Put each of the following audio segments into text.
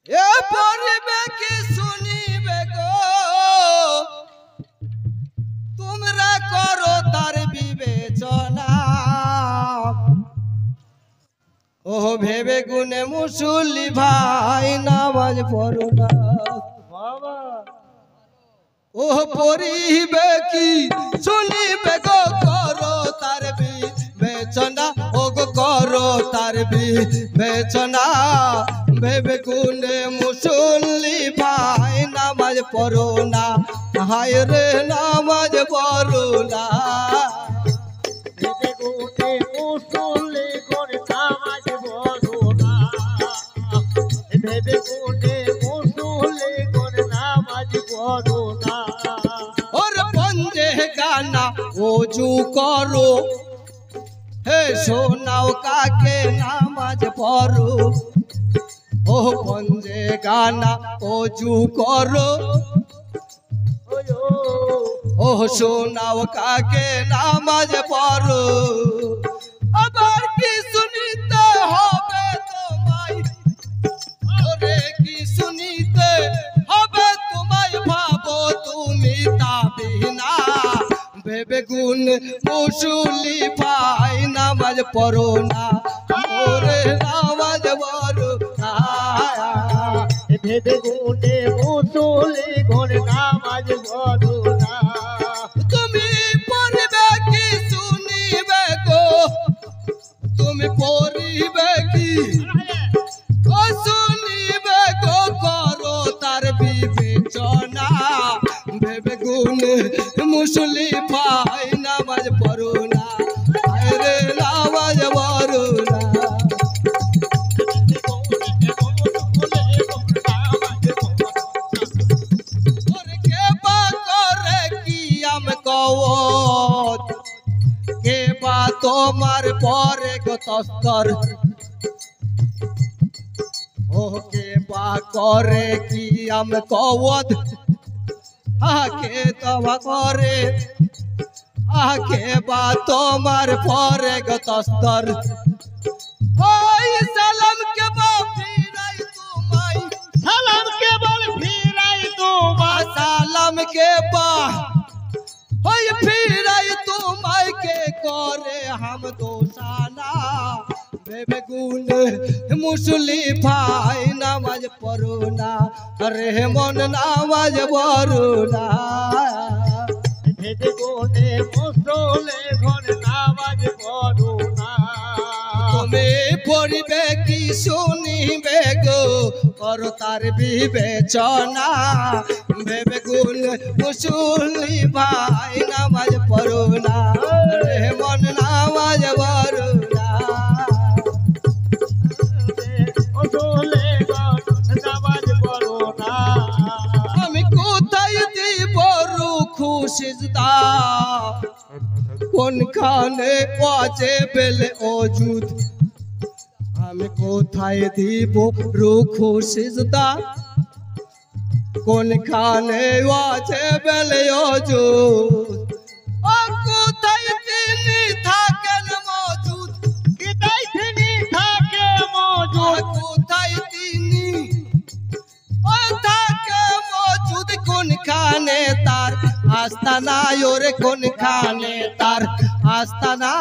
এ পড়বে কি শুনিবে গো তোমরা করো তার বিবেচনা। ও ভেবে গুনে মুসল্লি ভাই নামাজ পড়ো না। ও পড়িবে কি শুনিবে গো করো তার বিবেচনা। ও গো করো তার বিবেচনা। ভেবে গুনে মুসল্লি ভাই নামাজ পড়ো না। হায় রে নামাজ পড়ো না। ভেবে গুনে মুসল্লি করে নামাজ পড়ো না। ভেবে গুনে মুসল্লি করে নামাজ পড়ো না। ওর পঞ্জে গানা ওযু করো হে শোনাও কাকে নামাজ পড়ো। ও পঞ্জে গানা ওযু করো ও শোনাও কাকে নামাজ পড়ো। আবার কি শুনিতে হবে তোমায় ওরে কি শুনিতে হবে তোমায় ভাবো তুমি তাবি না। ভেবে গুন মুসল্লি ভাই নামাজ পড়ো না। ওরে নামাজ পড়ো না। ভেবে গুনে মুসল্লি করে নামাজ পড়ো না। তুমি পড়বে কি শুনিবে গো তুমি পড়িবে কি ও শুনিবে গো করো তার বিবেচনা। ভেবে গুনে মুসল্লি ভাই নামাজ পড়ো না। আরে নামাজ পড়ো না। ওরে কে বা করে কিয়াম কওত কে বা তোমার পরে গো তস্তর। ও কে বা করে কিয়াম কওত আকে তোমা করে আকে বা তোমার পরে গো তস্তর। ওই সালাম কে বা ফিরাই তোমায় সালাম কেবল ফিরাই তোমার। সালাম কে বা ওই ফিরাই তোমায় কে করে হাম দোসানা। ভেবে গুনে মুসল্লি ভাই নামাজ পড়ো না। রে মন নামাজ পড়ো না। ভেবে গুনে মুসল্লি করে নামাজ পড়ো না। তুমি পড়িবে কি শুনিবে গো করো তার বিবেচনা। ভেবে গুন মুসল্লি ভাই নামাজ পড়ো না। রে মন নামাজ পড়ো না। মুসল্লি করে নামাজ পড়ো না। আমি কোথায় দিব রুখু সিজদা কোনখানে ওয়াজে বেলে অজুদ। আমি কোথায় দিব রুখু সিজদা কোনখানে ওয়াজে বেলে অজুদ। ও কোথায় তিনি থাকেন মজুদ কোথায় তিনি থাকে মজুদ। কোথায় তিনি ও থাকে মজুদ কোনখানে তার আস্তানা। ওরে কোনখানে তার আস্তানা।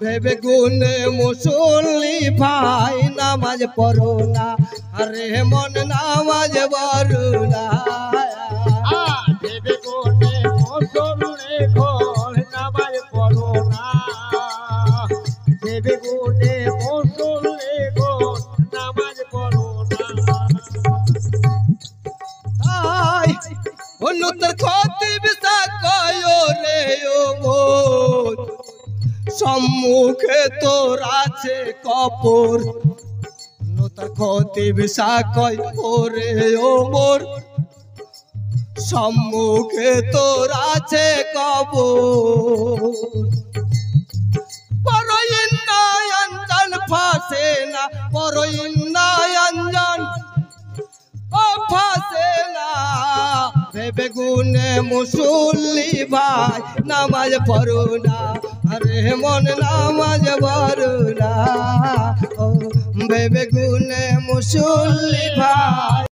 ভেবে গুনে মুসল্লি ভাই নামাজ পড়ো না। আরে মন নামাজ পড়ো না। ভেবে গুনে মুসল্লি করে নামাজ পড়ো না। ভেবে গুনে মুসল্লি করে নামাজ পড়ো না। আয় অনুতর ক্ষতি বিসা কয়ো রে ও মোর সম্মুখে তোর আছে কপর। অনুতর ক্ষতি বিসা কয় ওরে ও মোর সম্মুখে তোর আছে কবর। পরইন্নায়ঞ্জন ফাঁসে না পরইন্নায়ঞ্জন ও ফাঁসে না। ভেবে গুনে মুসল্লি ভাই নামাজ পড়ো না। আরে মন নামাজ পড়ো না। ও ভেবে গুনে মুসল্লি ভাই